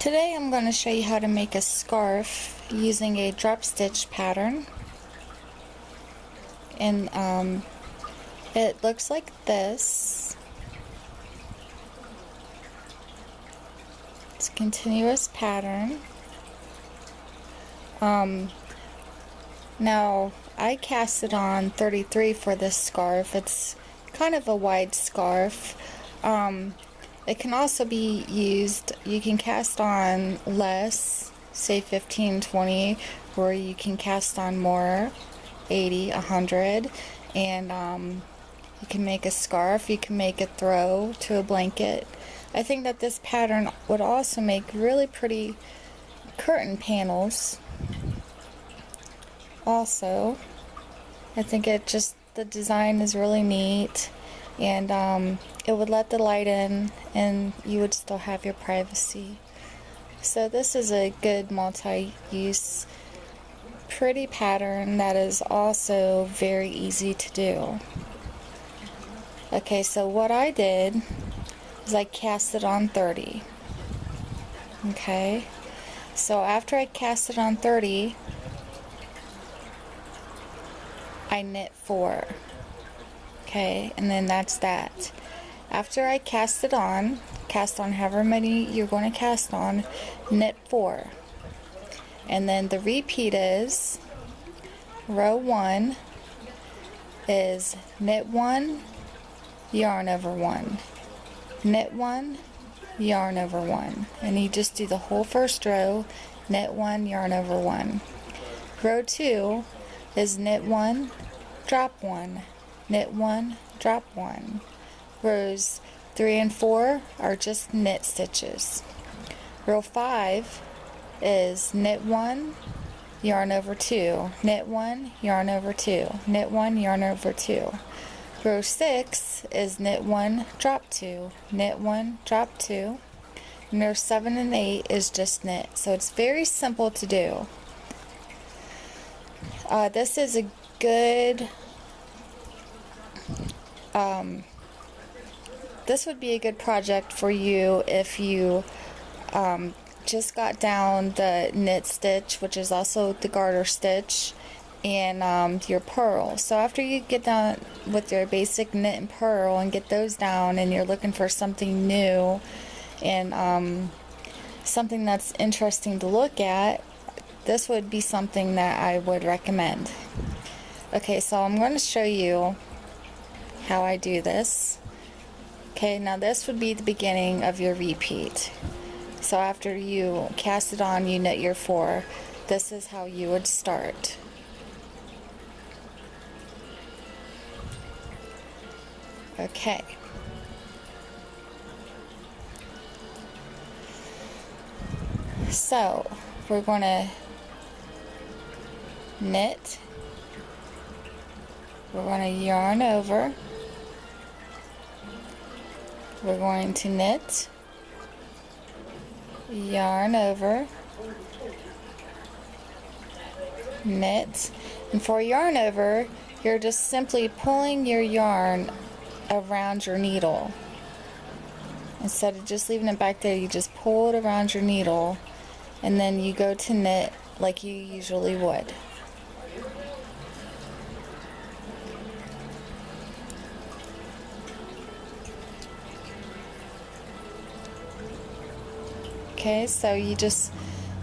Today I'm going to show you how to make a scarf using a drop stitch pattern, and it looks like this. It's a continuous pattern. Now I cast it on 33 for this scarf. It's kind of a wide scarf. It can also be used, you can cast on less, say 15, 20, or you can cast on more, 80, 100, and you can make a scarf, you can make a throw to a blanket. I think that this pattern would also make really pretty curtain panels. Also, I think the design is really neat, and it would let the light in and you would still have your privacy. So this is a good multi-use pretty pattern that is also very easy to do. Okay, so what I did is I cast it on 30. Okay, so after I cast it on 30, I knit 4. Okay, and then that's that. After I cast on however many you're going to cast on, knit 4. And then the repeat is row 1 is knit 1, yarn over 1, knit 1, yarn over 1, and you just do the whole first row, knit 1, yarn over 1. Row 2 is knit 1, drop 1, knit 1, drop 1. Rows 3 and 4 are just knit stitches. Row 5 is knit 1, yarn over 2, knit 1, yarn over 2, knit 1, yarn over 2. Row 6 is knit 1, drop 2, knit 1, drop 2. And row 7 and 8 is just knit. So it's very simple to do. This is a good this would be a good project for you if you just got down the knit stitch, which is also the garter stitch, and your purl. So after you get done with your basic knit and purl and get those down, and you're looking for something new and something that's interesting to look at, this would be something that I would recommend. Okay, so I'm going to show you how I do this. Okay, now this would be the beginning of your repeat. So after you cast it on, you knit your 4. This is how you would start. Okay. So we're going to knit. We're going to yarn over. We're going to knit, yarn over, knit, and for yarn over, you're just simply pulling your yarn around your needle. Instead of just leaving it back there, you just pull it around your needle, and then you go to knit like you usually would. Okay, so you just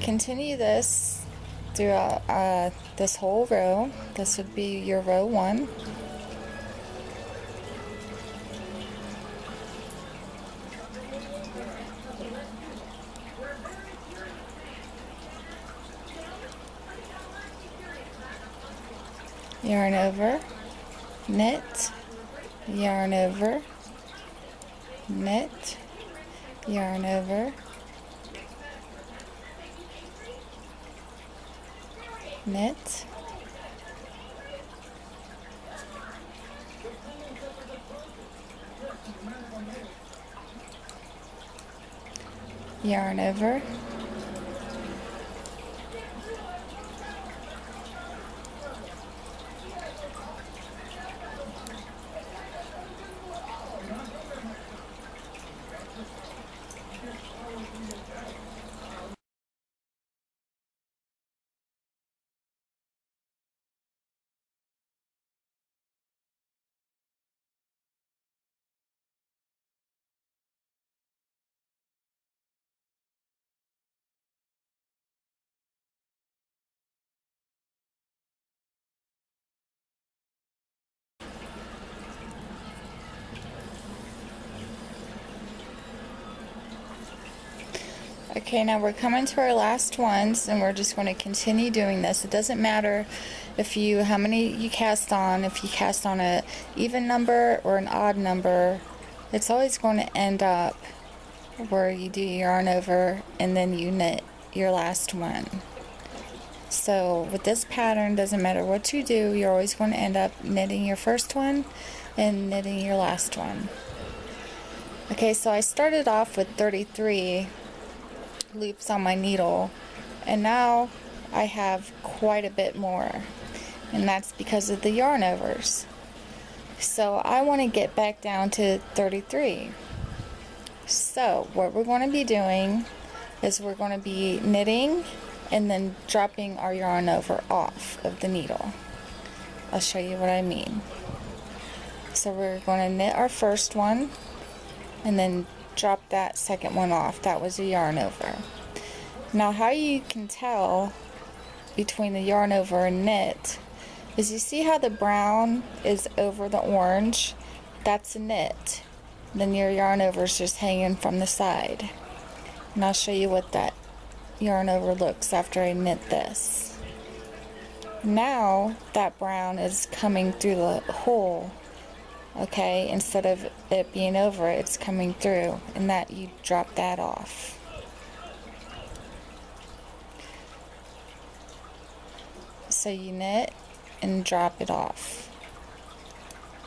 continue this throughout this whole row. This would be your row 1. Yarn over, knit, yarn over, knit, yarn over, knit, yarn over, Okay, now we're coming to our last ones, and we're just going to continue doing this. It doesn't matter how many you cast on, if you cast on a even number or an odd number, it's always going to end up where you do your yarn over and then you knit your last one. So with this pattern, doesn't matter what you do, you're always going to end up knitting your first one and knitting your last one. Okay, so I started off with 33 loops on my needle, and now I have quite a bit more, and that's because of the yarn overs. So I want to get back down to 33. So what we're going to be doing is we're going to be knitting and then dropping our yarn over off of the needle. I'll show you what I mean. So we're going to knit our first one and then drop that second one off. That was a yarn over. Now how you can tell between the yarn over and knit is you see how the brown is over the orange? That's a knit. Then your yarn over is just hanging from the side. And I'll show you what that yarn over looks after I knit this. Now that brown is coming through the hole. Okay, instead of it being over, it's coming through, and that you drop that off. So you knit and drop it off.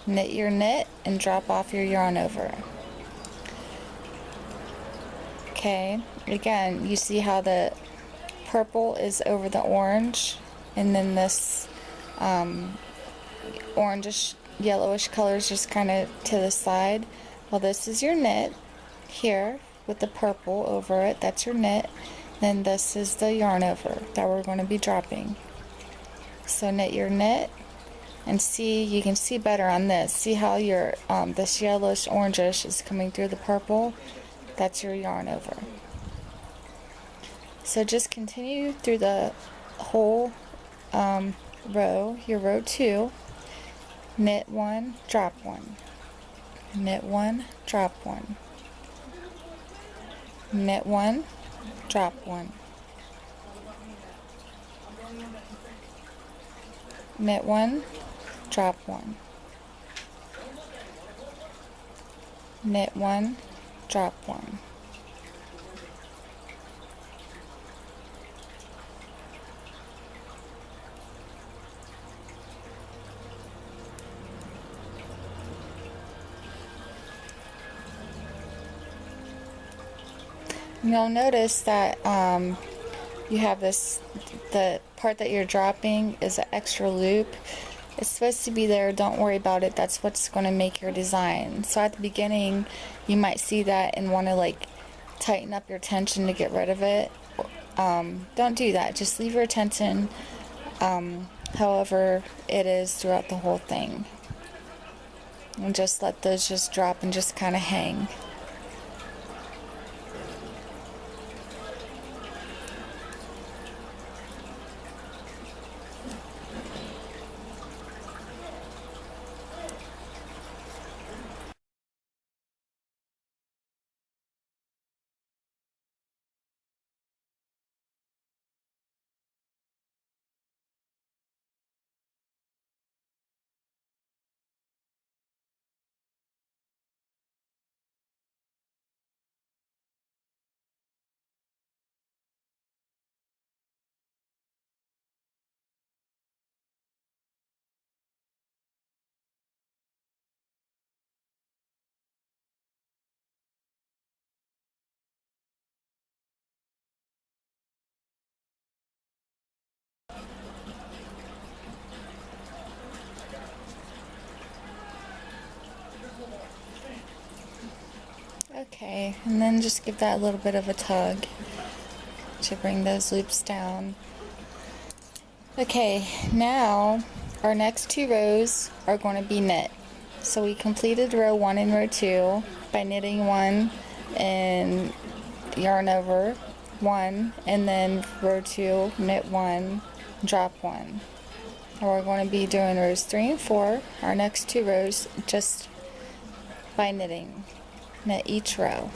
Knit your knit and drop off your yarn over. Okay, again, you see how the purple is over the orange, and then this orangish yellowish color is just kind of to the side. Well, this is your knit here with the purple over it. That's your knit. Then this is the yarn over that we're going to be dropping. So knit your knit, and see, you can see better on this. See how your this yellowish orangish is coming through the purple? That's your yarn over. So just continue through the whole row, your row 2. Knit 1, drop 1. Knit 1, drop 1. Knit 1, drop 1. Knit 1, drop 1. Knit 1, drop 1. You'll notice that you have the part that you're dropping is an extra loop. It's supposed to be there, don't worry about it, that's what's going to make your design. So at the beginning you might see that and want to like tighten up your tension to get rid of it. Don't do that, just leave your tension however it is throughout the whole thing. And just let those just drop and just kind of hang. Okay, and then just give that a little bit of a tug to bring those loops down. Okay, now our next 2 rows are going to be knit. So we completed row 1 and row 2 by knitting 1 and yarn over 1, and then row 2, knit 1, drop 1. And we're going to be doing rows 3 and 4, our next 2 rows, just by knitting. Knit each row.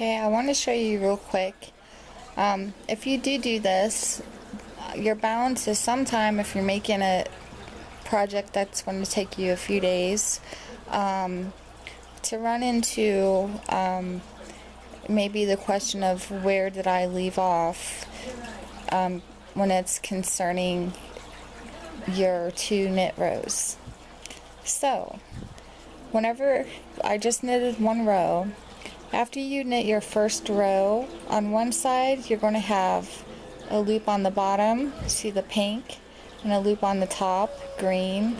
Okay, I want to show you real quick. If you do this, your balance is sometime, if you're making a project that's going to take you a few days, to run into maybe the question of where did I leave off when it's concerning your 2 knit rows. So whenever I just knitted 1 row, after you knit your first row, on one side you're going to have a loop on the bottom, see the pink, and a loop on the top, green,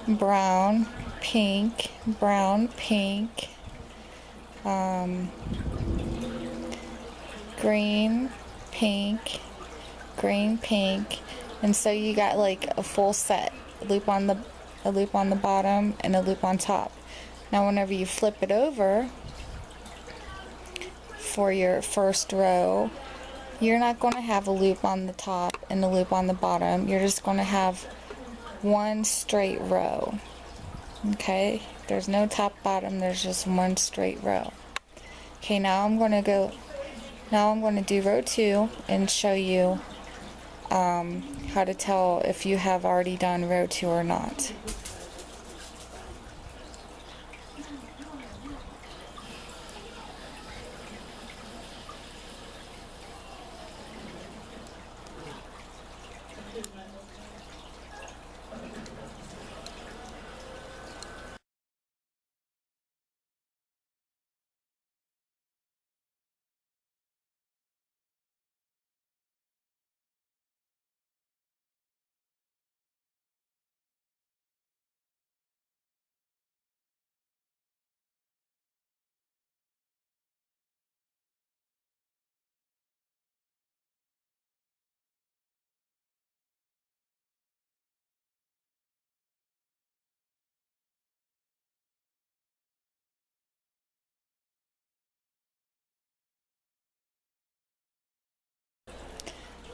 brown, pink, brown, pink, green, pink, green, pink, and so you got like a full set, a loop on the bottom and a loop on top. Now whenever you flip it over for your first row, you're not going to have a loop on the top and a loop on the bottom. You're just going to have one straight row. Okay, there's no top bottom, there's just one straight row. Okay, now I'm going to do row 2 and show you how to tell if you have already done row 2 or not.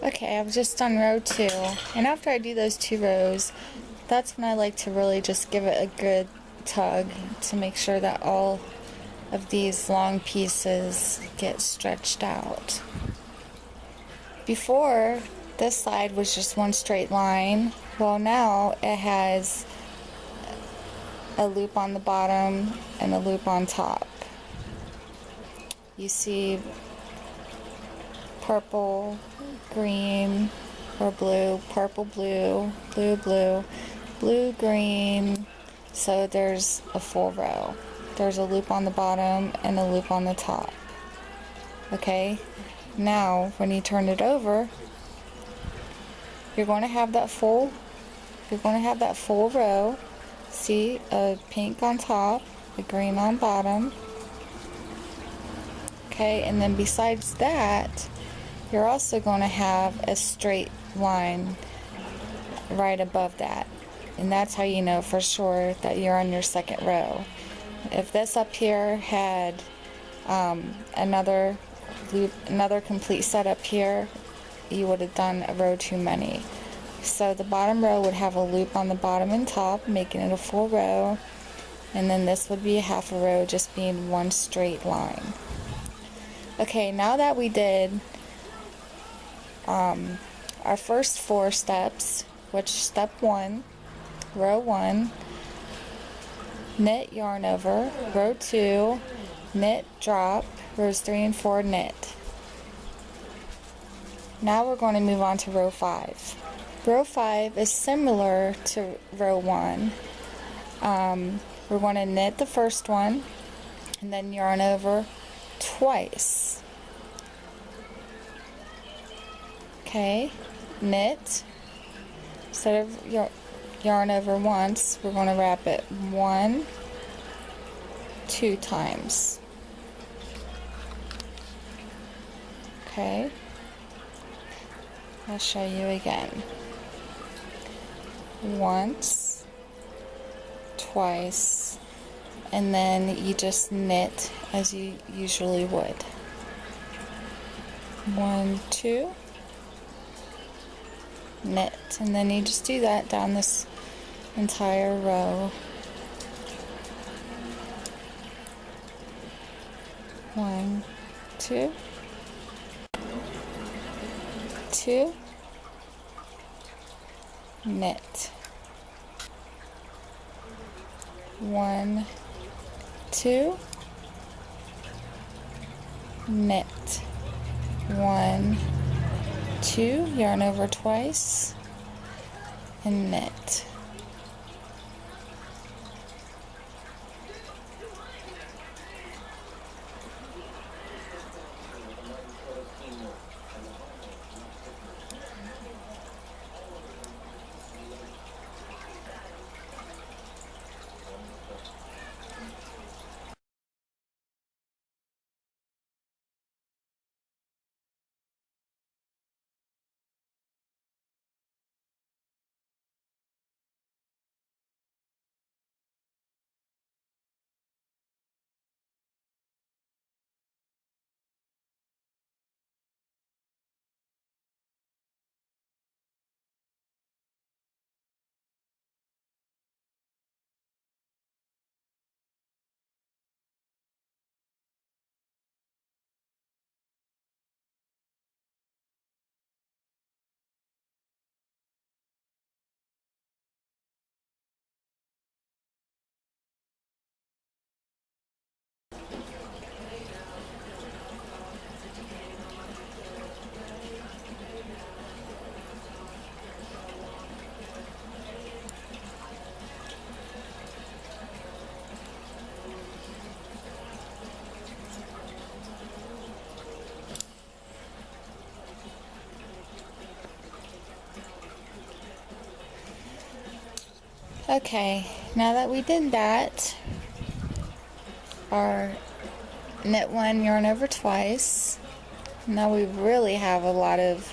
Okay, I've just done row 2, and after I do those 2 rows, that's when I like to really just give it a good tug to make sure that all of these long pieces get stretched out. Before, this side was just one straight line. Well, now it has a loop on the bottom and a loop on top. You see purple, green, or blue, purple, blue, blue, blue, blue, green. So there's a full row. There's a loop on the bottom and a loop on the top. Okay, now when you turn it over, you're going to have that full row. See, a pink on top, a green on bottom. Okay, and then besides that, you're also going to have a straight line right above that, and that's how you know for sure that you're on your second row. If this up here had another loop, another complete set up here, you would have done a row too many. So the bottom row would have a loop on the bottom and top, making it a full row, and then this would be a half a row, just being one straight line. Okay, now that we did our first 4 steps, which step 1, row 1, knit, yarn over, row 2, knit, drop, rows 3 and 4, knit. Now we're going to move on to row 5. Row 5 is similar to row 1. We're going to knit the first one and then yarn over twice. Okay, knit. Instead of yarn over once, we're going to wrap it 1, 2 times. Okay, I'll show you again. Once, twice, and then you just knit as you usually would. 1, 2, knit, and then you just do that down this entire row. 1, 2, 2, knit, 1, 2, knit, 1, 2, yarn over twice, and knit. Okay, now that we did that, our knit 1, yarn over twice. Now we really have a lot of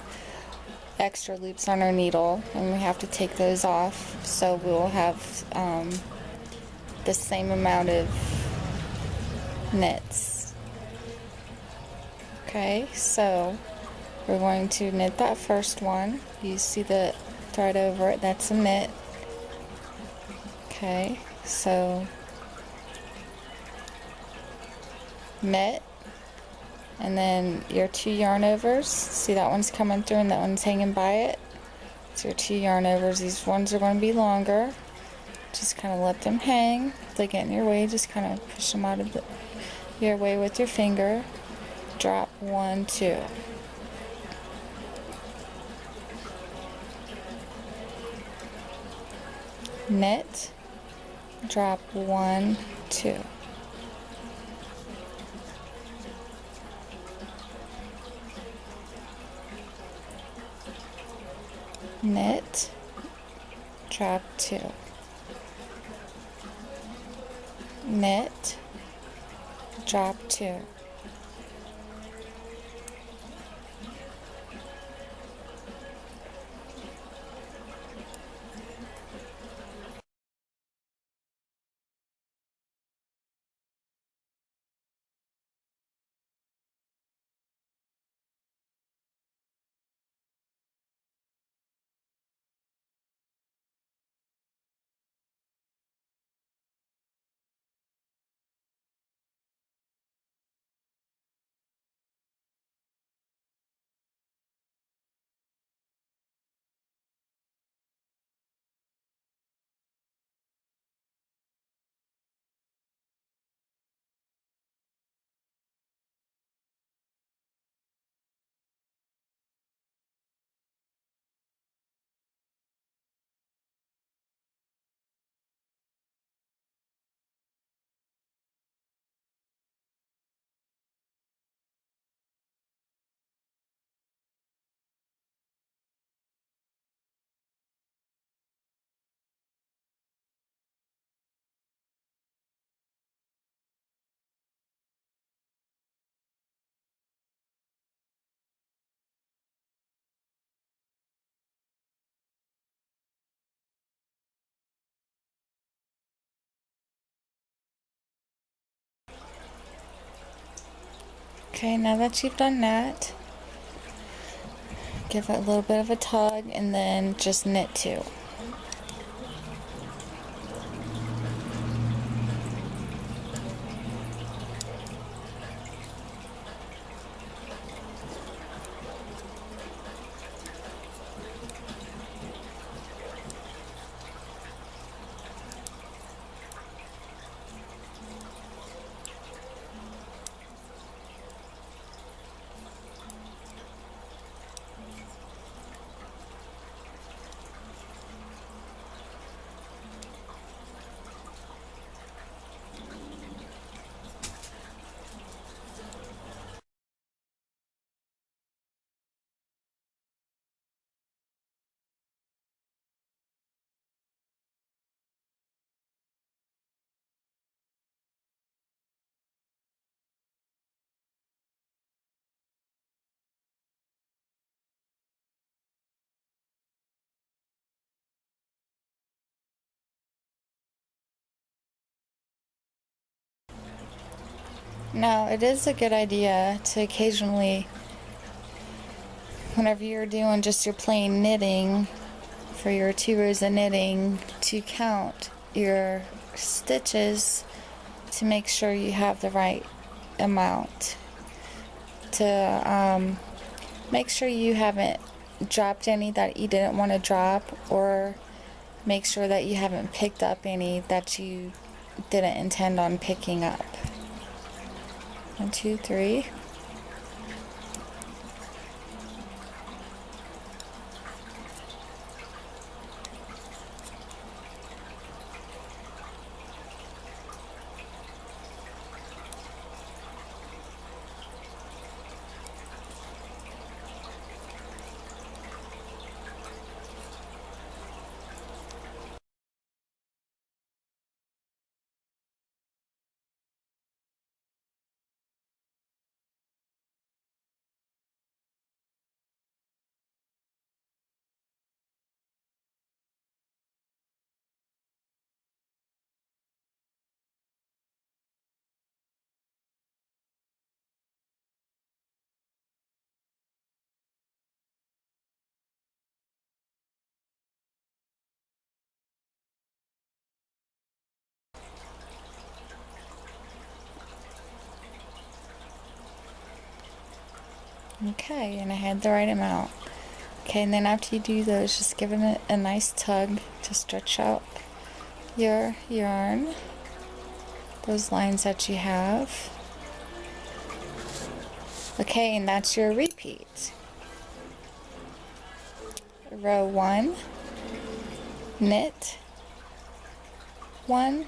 extra loops on our needle, and we have to take those off, so we'll have the same amount of knits. Okay, so we're going to knit that first one. You see the thread over it, that's a knit. Okay, so knit, and then your 2 yarn overs. See, that one's coming through and that one's hanging by it. So your 2 yarn overs. These ones are going to be longer. Just kind of let them hang. If they get in your way, just kind of push them out of your way with your finger. Drop 1, 2. Knit, drop 1, 2. Knit, drop 2. Knit, drop 2. Okay, now that you've done that, give it a little bit of a tug and then just knit 2. Now, it is a good idea to occasionally, whenever you're doing just your plain knitting, for your 2 rows of knitting, to count your stitches to make sure you have the right amount. To make sure you haven't dropped any that you didn't want to drop, or make sure that you haven't picked up any that you didn't intend on picking up. 1, 2, 3. Okay, and I had the right amount. Okay, and then after you do those, just give it a nice tug to stretch out your yarn, those lines that you have. Okay, and that's your repeat. Row 1, knit 1,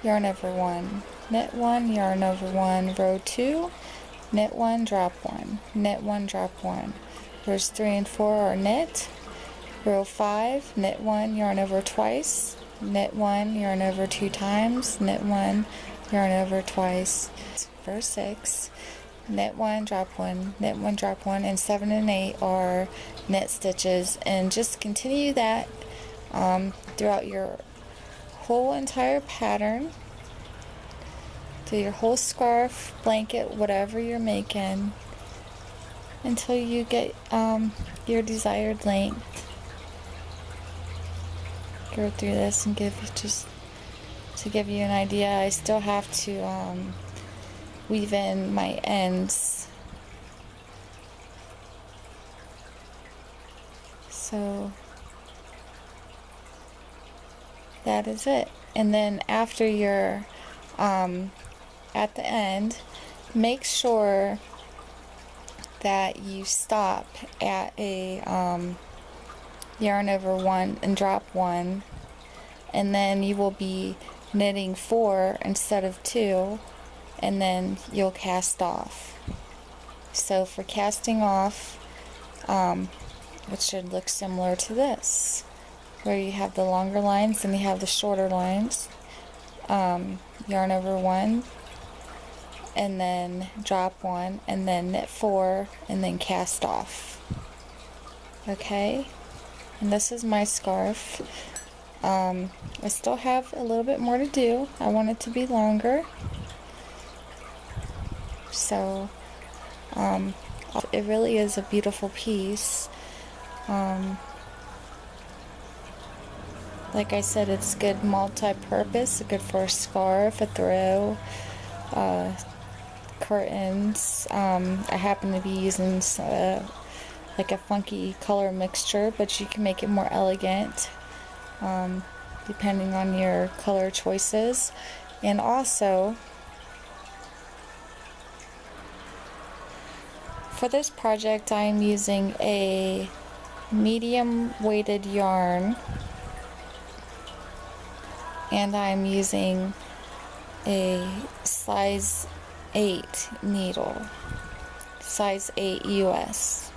yarn over 1, knit 1, yarn over 1. Row 2, knit 1, drop 1, knit 1, drop 1. Rows 3 and 4 are knit. Row 5, knit 1, yarn over twice, knit 1, yarn over 2 times, knit 1, yarn over twice. Row 6, knit 1, drop 1, knit 1, drop 1, and 7 and 8 are knit stitches. And just continue that throughout your whole entire pattern, through your whole scarf, blanket, whatever you're making, until you get your desired length. Go through this and just to give you an idea. I still have to weave in my ends, so that is it. And then after you're at the end, make sure that you stop at a yarn over 1 and drop 1, and then you will be knitting 4 instead of 2, and then you'll cast off. So for casting off, it should look similar to this, where you have the longer lines and you have the shorter lines. Yarn over 1, and then drop 1, and then knit 4, and then cast off. Okay, and this is my scarf. I still have a little bit more to do. I want it to be longer, so it really is a beautiful piece. Like I said, it's good multi-purpose, good for a scarf, a throw, curtains. I happen to be using like a funky color mixture, but you can make it more elegant depending on your color choices. And also, for this project, I'm using a medium weighted yarn, and I'm using a size 8 needle, size 8 US.